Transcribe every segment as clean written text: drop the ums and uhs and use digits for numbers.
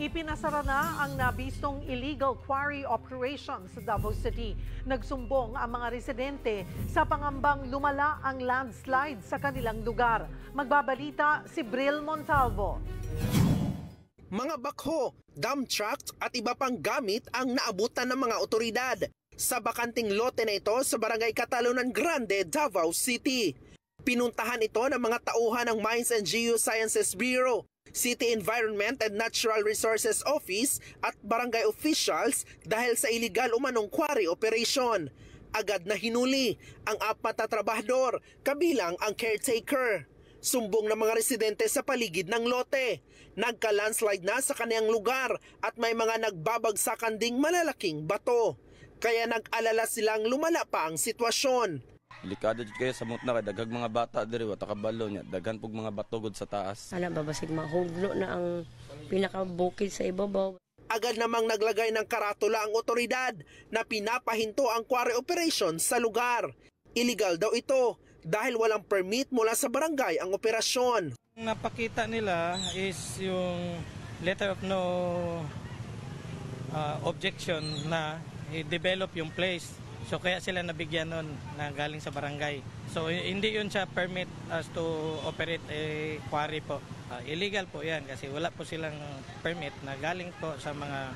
Ipinasara na ang nabistong illegal quarry operation sa Davao City. Nagsumbong ang mga residente sa pangambang lumala ang landslide sa kanilang lugar. Magbabalita si Bril Montalvo. Mga bakho, dump trucks at iba pang gamit ang naabutan ng mga otoridad sa bakanting lote na ito sa Barangay Catalonan Grande, Davao City. Pinuntahan ito ng mga tauhan ng Mines and Geosciences Bureau, City Environment and Natural Resources Office at barangay officials dahil sa illegal umanong quarry operation. Agad na hinuli ang 4 na trabahador, kabilang ang caretaker. Sumbong ng mga residente sa paligid ng lote. Nagka-landslide na sa kaniyang lugar at may mga nagbabagsakan ding malalaking bato. Kaya nag-alala silang lumala pa ang sitwasyon. Delikado jud kayo sa mutna kay daghang mga bata diri wa takabalo nya daghan pug mga bato gud sa taas. Ana babasig mahugno na ang pinakabukid sa ibabaw. Agad namang naglagay ng karatula ang otoridad na pinapahinto ang quarry operation sa lugar. Illegal daw ito dahil walang permit mula sa barangay ang operasyon. Napakita nila is yung letter of no objection na i-develop yung place. So kaya sila nabigyan nun na galing sa barangay. So hindi yun siya permit as to operate a quarry po. Illegal po yan kasi wala po silang permit na galing po sa mga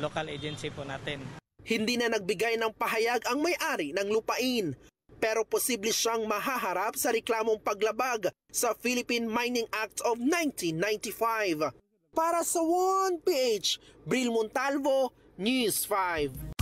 local agency po natin. Hindi na nagbigay ng pahayag ang may-ari ng lupain. Pero posible siyang mahaharap sa reklamong paglabag sa Philippine Mining Act of 1995. Para sa 1PH, Bril Montalvo, News 5.